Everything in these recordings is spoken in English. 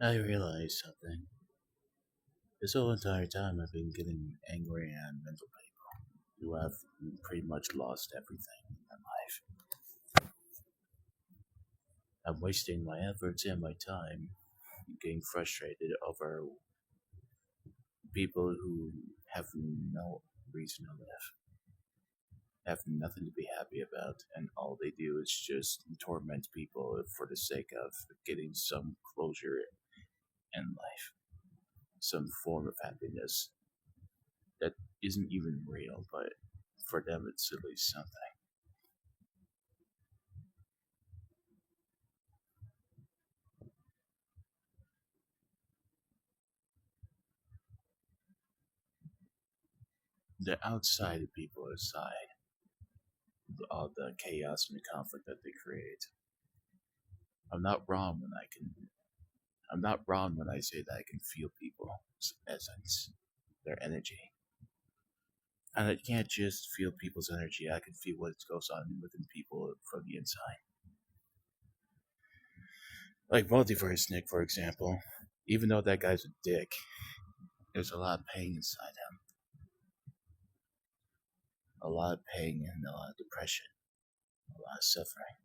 I realized something. This whole entire time I've been getting angry and mental people who have pretty much lost everything in their life. I'm wasting my efforts and my time getting frustrated over people who have no reason to live, have nothing to be happy about, and all they do is just torment people for the sake of getting some closure in life, some form of happiness that isn't even real, but for them it's at least something. The outside people aside, all the chaos and the conflict that they create. I'm not wrong when I can. I'm not wrong when I say that I can feel people's essence, their energy, and I can't just feel people's energy. I can feel what goes on within people from the inside. Like Multiverse Nick, for example. Even though that guy's a dick, there's a lot of pain inside him, a lot of pain and a lot of depression, a lot of suffering.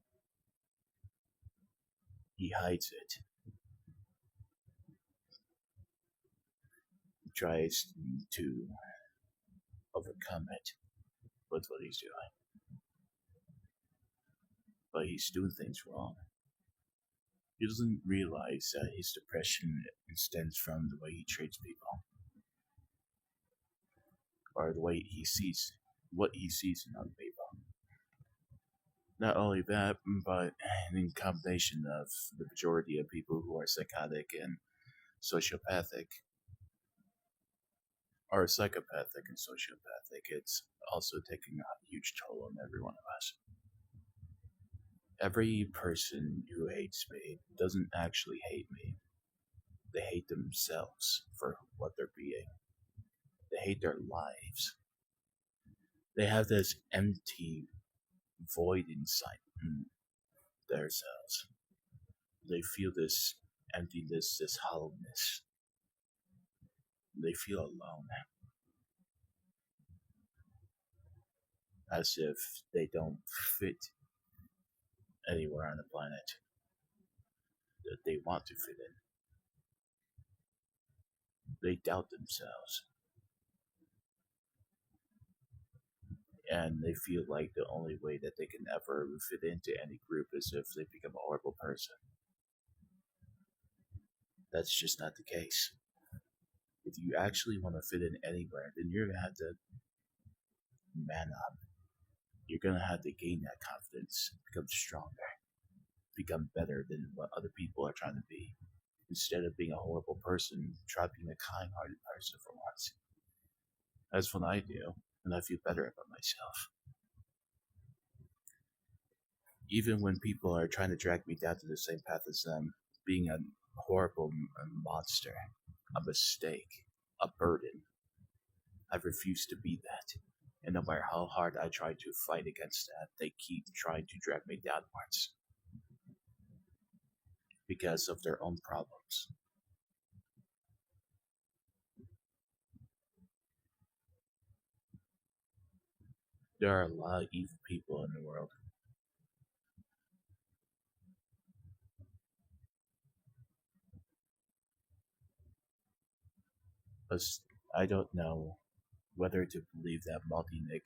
He hides it. He tries to overcome it with what he's doing, but he's doing things wrong. He doesn't realize that his depression stems from the way he treats people, or the way he sees what he sees in other people. Not only that, but in combination of the majority of people who are psychotic and sociopathic, or psychopathic and sociopathic, it's also taking a huge toll on every one of us. Every person who hates me doesn't actually hate me. They hate themselves for what they're being. They hate their lives. They have this empty void inside themselves. They feel this emptiness, this hollowness. They feel alone, as if they don't fit anywhere on the planet that they want to fit in. They doubt themselves, and they feel like the only way that they can ever fit into any group is if they become a horrible person. That's just not the case. If you actually want to fit in anywhere, then you're gonna have to man up. You're gonna have to gain that confidence, become stronger, become better than what other people are trying to be. Instead of being a horrible person, try being a kind hearted person for once. That's what I do, and I feel better about myself. Even when people are trying to drag me down to the same path as them, being a horrible monster, a mistake, a burden, I refuse to be that. And no matter how hard I try to fight against that, they keep trying to drag me downwards because of their own problems. There are a lot of evil people in the world. But I don't know whether to believe that Multi Nick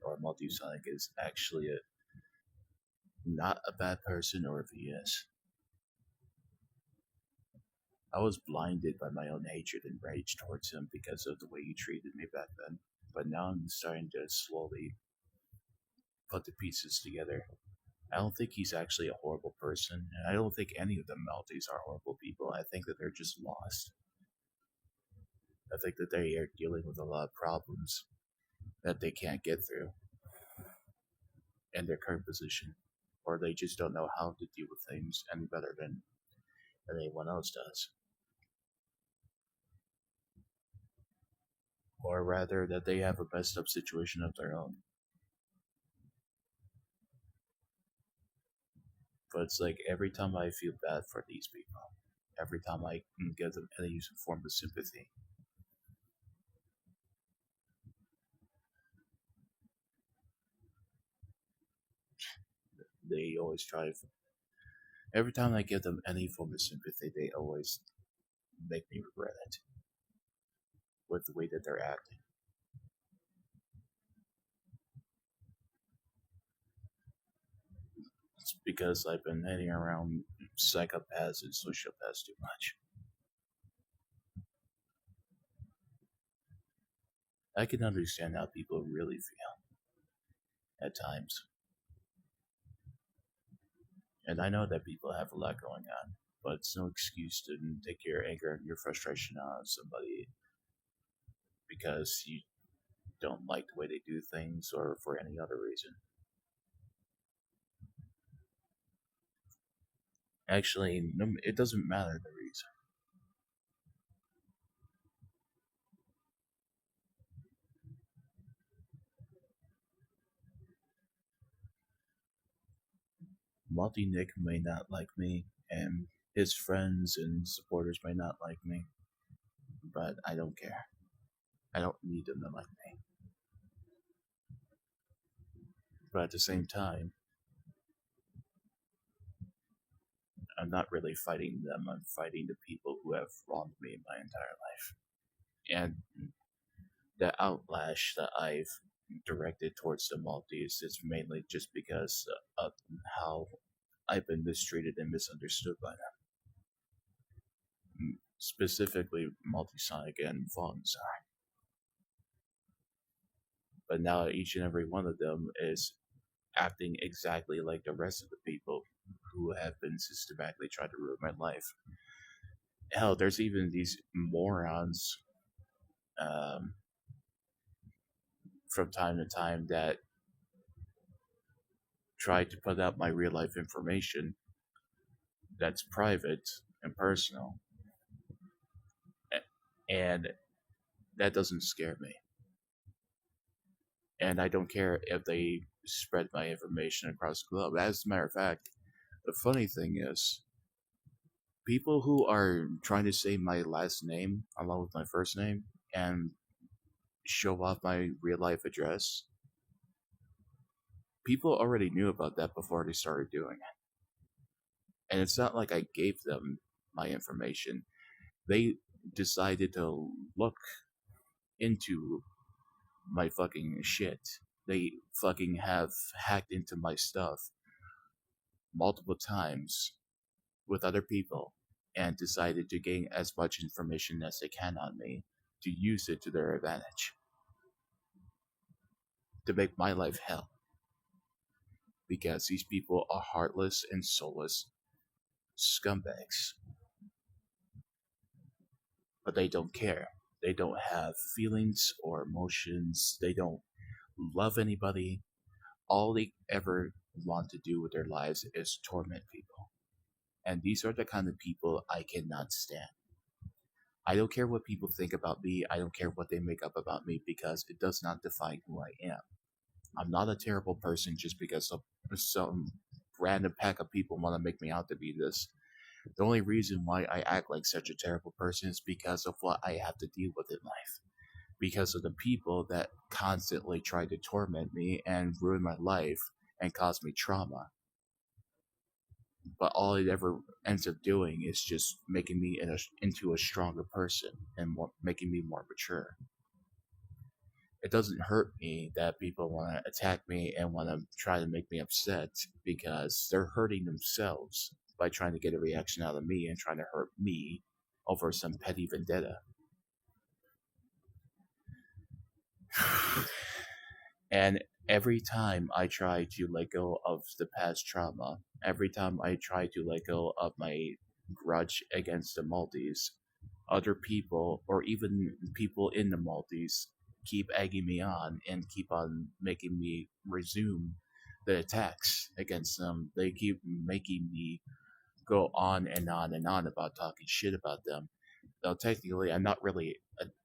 or Multi Sonic is actually not a bad person or if he is. I was blinded by my own hatred and rage towards him because of the way he treated me back then. But now I'm starting to slowly put the pieces together. I don't think he's actually a horrible person, and I don't think any of the Maltese are horrible people. I think that they're just lost. I think that they are dealing with a lot of problems that they can't get through in their current position, or they just don't know how to deal with things any better than anyone else does. Or rather, that they have a messed up situation of their own. But it's like every time I feel bad for these people, every time I give them any form of sympathy. They always try. Every time I give them any form of sympathy, they always make me regret it with the way that they're acting. It's because I've been hanging around psychopaths and sociopaths too much. I can understand how people really feel at times. And I know that people have a lot going on, but it's no excuse to take your anger and your frustration out on somebody because you don't like the way they do things or for any other reason. Actually, no, it doesn't matter the reason. Multi Nick may not like me, and his friends and supporters may not like me, but I don't care. I don't need them to like me. But at the same time, I'm not really fighting them. I'm fighting the people who have wronged me my entire life. And the outlash that I've directed towards the Maltese is mainly just because of how I've been mistreated and misunderstood by them. Specifically, Multisonic and Fallenstein. But now each and every one of them is acting exactly like the rest of the people who have been systematically trying to ruin my life. Hell, there's even these morons um, from time to time that try to put out my real life information that's private and personal, and that doesn't scare me. And I don't care if they spread my information across the globe. As a matter of fact, the funny thing is, people who are trying to say my last name along with my first name and show off my real life address, people already knew about that before they started doing it. And it's not like I gave them my information. They decided to look into my fucking shit. They fucking have hacked into my stuff multiple times with other people and decided to gain as much information as they can on me to use it to their advantage. To make my life hell. Because these people are heartless and soulless scumbags. But they don't care. They don't have feelings or emotions. They don't love anybody. All they ever want to do with their lives is torment people. And these are the kind of people I cannot stand. I don't care what people think about me. I don't care what they make up about me because it does not define who I am. I'm not a terrible person just because some random pack of people want to make me out to be this. The only reason why I act like such a terrible person is because of what I have to deal with in life. Because of the people that constantly try to torment me and ruin my life and cause me trauma. But all it ever ends up doing is just making me into a stronger person and making me more mature. It doesn't hurt me that people want to attack me and want to try to make me upset because they're hurting themselves by trying to get a reaction out of me and trying to hurt me over some petty vendetta. And every time I try to let go of the past trauma, every time I try to let go of my grudge against the Maltese, other people or even people in the Maltese keep egging me on and keep on making me resume the attacks against them. They keep making me go on and on and on about talking shit about them. Though technically, I'm not really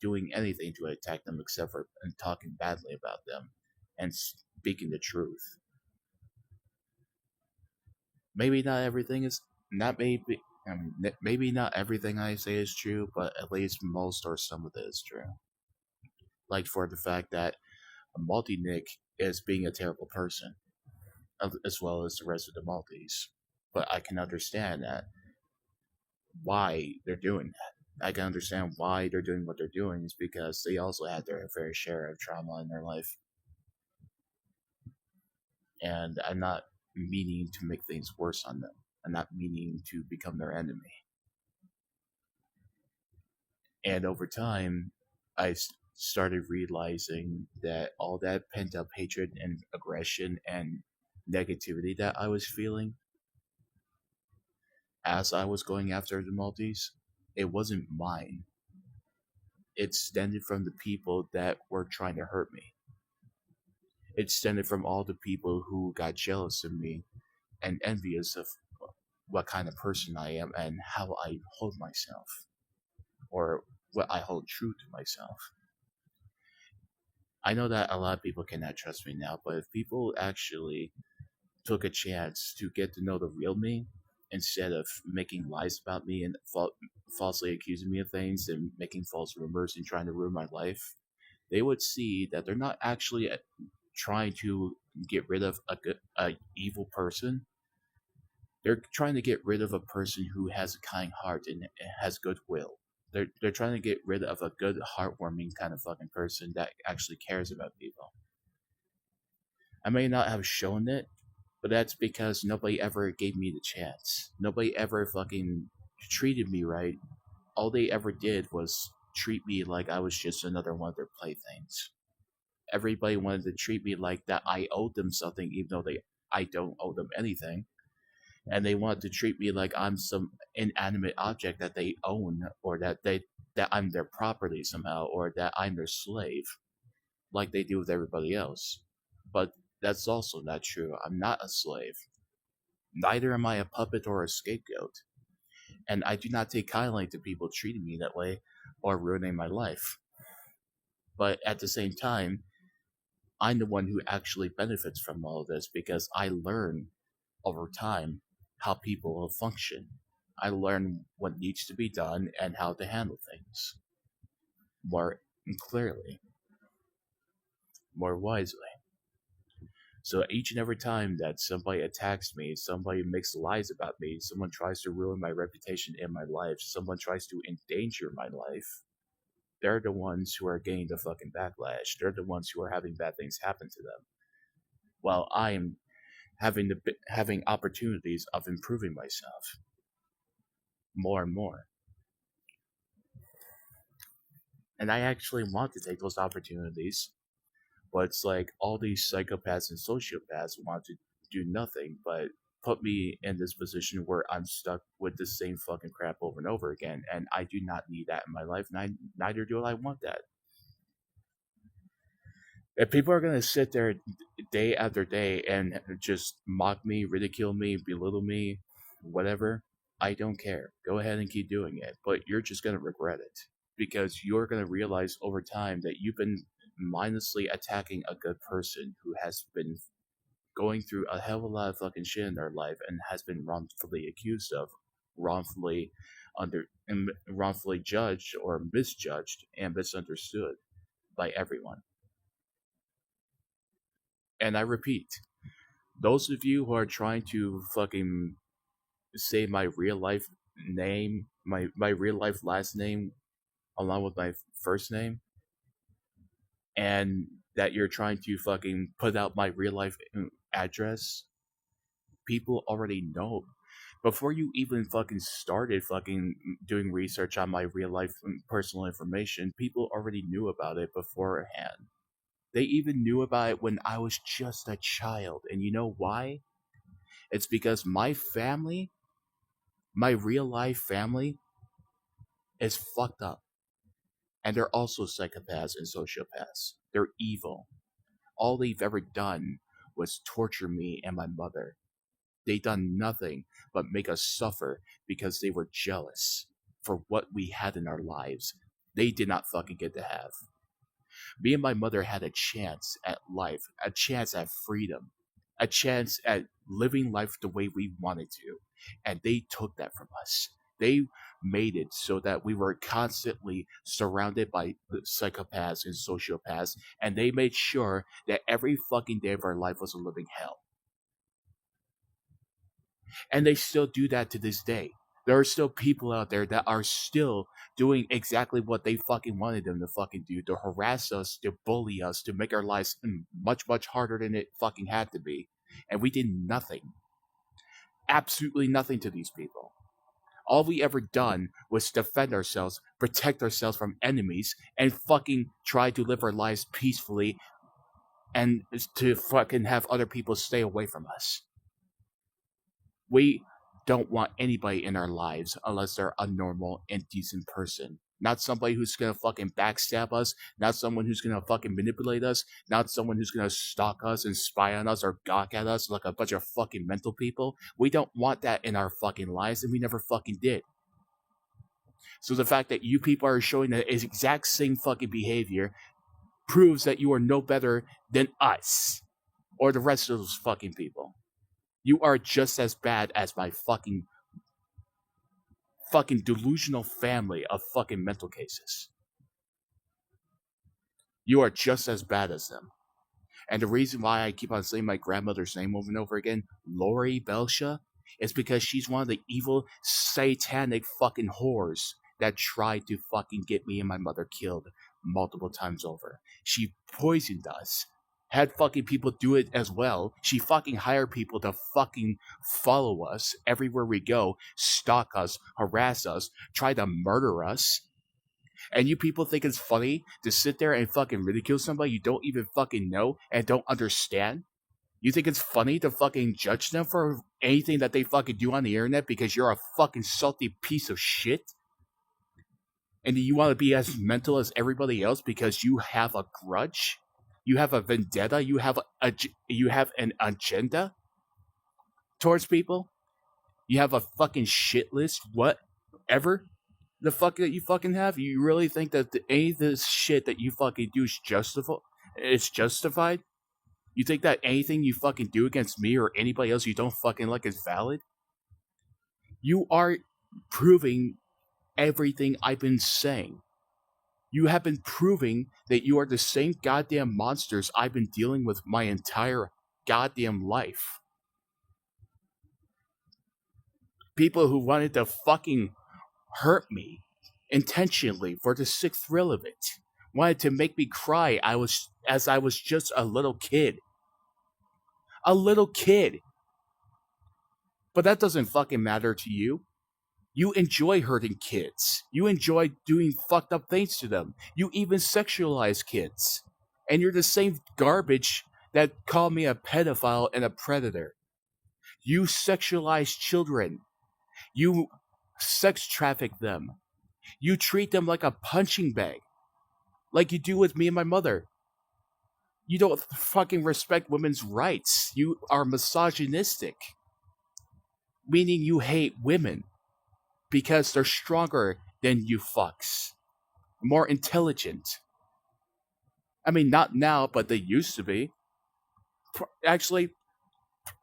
doing anything to attack them except for talking badly about them and speaking the truth. Maybe not everything is not maybe. I mean, maybe not everything I say is true, but at least most or some of it is true. Like for the fact that a multi Nick is being a terrible person, as well as the rest of the multis. But I can understand that why they're doing that. I can understand why they're doing what they're doing is because they also had their fair share of trauma in their life. And I'm not meaning to make things worse on them. I'm not meaning to become their enemy. And over time, I started realizing that all that pent up hatred and aggression and negativity that I was feeling as I was going after the multis, it wasn't mine. It stemmed from the people that were trying to hurt me. It stemmed from all the people who got jealous of me and envious of what kind of person I am and how I hold myself, or what I hold true to myself. I know that a lot of people cannot trust me now, but if people actually took a chance to get to know the real me instead of making lies about me and falsely accusing me of things and making false rumors and trying to ruin my life, they would see that they're not actually trying to get rid of a evil person. They're trying to get rid of a person who has a kind heart and has goodwill. They're trying to get rid of a good, heartwarming kind of fucking person that actually cares about people. I may not have shown it, but that's because nobody ever gave me the chance. Nobody ever fucking treated me right. All they ever did was treat me like I was just another one of their playthings. Everybody wanted to treat me like that I owed them something, even though I don't owe them anything. And they wanted to treat me like I'm some inanimate object that they own, or that I'm their property somehow, or that I'm their slave, like they do with everybody else. But that's also not true. I'm not a slave. Neither am I a puppet or a scapegoat. And I do not take kindly to people treating me that way or ruining my life. But at the same time, I'm the one who actually benefits from all of this because I learn over time how people will function. I learn what needs to be done and how to handle things more clearly, more wisely. So each and every time that somebody attacks me, somebody makes lies about me, someone tries to ruin my reputation in my life, someone tries to endanger my life, they're the ones who are getting the fucking backlash. They're the ones who are having bad things happen to them. While I'm having opportunities of improving myself more and more. And I actually want to take those opportunities, but it's like all these psychopaths and sociopaths want to do nothing but put me in this position where I'm stuck with the same fucking crap over and over again, and I do not need that in my life, and neither do I want that. If people are gonna sit there day after day and just mock me, ridicule me, belittle me, whatever, I don't care. Go ahead and keep doing it, but you're just gonna regret it because you're gonna realize over time that you've been mindlessly attacking a good person who has been going through a hell of a lot of fucking shit in their life and has been wrongfully accused of, wrongfully wrongfully judged or misjudged and misunderstood by everyone. And I repeat, those of you who are trying to fucking say my real life name, my real life last name, along with my first name, and that you're trying to fucking put out my real life address, people already know. Before you even fucking started fucking doing research on my real life personal information, people already knew about it beforehand. They even knew about it when I was just a child. And you know why? It's because my family, my real life family, is fucked up. And they're also psychopaths and sociopaths. They're evil. All they've ever done was torture me and my mother. They done nothing but make us suffer because they were jealous for what we had in our lives. They did not fucking get to have. Me and my mother had a chance at life, a chance at freedom. a chance at living life the way we wanted to. And they took that from us. They made it so that we were constantly surrounded by psychopaths and sociopaths, and they made sure that every fucking day of our life was a living hell. And they still do that to this day. There are still people out there that are still doing exactly what they fucking wanted them to fucking do, to harass us, to bully us, to make our lives much, much harder than it fucking had to be. And we did nothing. Absolutely nothing to these people. All we ever done was defend ourselves, protect ourselves from enemies, and fucking try to live our lives peacefully and to fucking have other people stay away from us. We don't want anybody in our lives unless they're a normal and decent person. Not somebody who's gonna fucking backstab us, not someone who's gonna fucking manipulate us, not someone who's gonna stalk us and spy on us or gawk at us like a bunch of fucking mental people. We don't want that in our fucking lives, and we never fucking did. So the fact that you people are showing the exact same fucking behavior proves that you are no better than us or the rest of those fucking people. You are just as bad as my fucking delusional family of fucking mental cases. You are just as bad as them. And the reason why I keep on saying my grandmother's name over and over again, Lori Belsha, is because she's one of the evil, satanic fucking whores that tried to fucking get me and my mother killed multiple times over. She poisoned us. Had fucking people do it as well. She fucking hired people to fucking follow us everywhere we go, stalk us, harass us, try to murder us. And you people think it's funny to sit there and fucking ridicule somebody you don't even fucking know and don't understand? You think it's funny to fucking judge them for anything that they fucking do on the internet because you're a fucking salty piece of shit? And do you want to be as mental as everybody else because you have a grudge? You have a vendetta? You have an agenda towards people? You have a fucking shit list? Whatever the fuck that you fucking have? You really think that any of this shit that you fucking do is justified? You think that anything you fucking do against me or anybody else you don't fucking like is valid? You are proving everything I've been saying. You have been proving that you are the same goddamn monsters I've been dealing with my entire goddamn life. People who wanted to fucking hurt me intentionally for the sick thrill of it. Wanted to make me cry as I was just a little kid. A little kid. But that doesn't fucking matter to you. You enjoy hurting kids. You enjoy doing fucked up things to them. You even sexualize kids. And you're the same garbage that called me a pedophile and a predator. You sexualize children. You sex traffic them. You treat them like a punching bag. Like you do with me and my mother. You don't fucking respect women's rights. You are misogynistic. Meaning you hate women. Because they're stronger than you fucks. More intelligent. I mean, not now, but they used to be. Actually,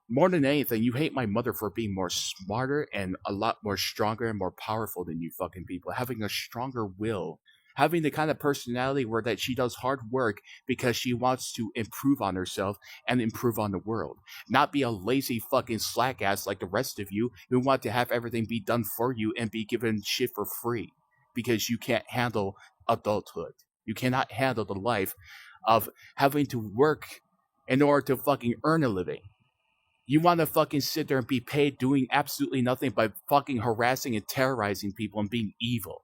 more than anything, you hate my mother for being more smarter and a lot more stronger and more powerful than you fucking people. Having a stronger will. Having the kind of personality where that she does hard work because she wants to improve on herself and improve on the world. Not be a lazy fucking slack ass like the rest of you who want to have everything be done for you and be given shit for free because you can't handle adulthood. You cannot handle the life of having to work in order to fucking earn a living. You want to fucking sit there and be paid doing absolutely nothing but fucking harassing and terrorizing people and being evil.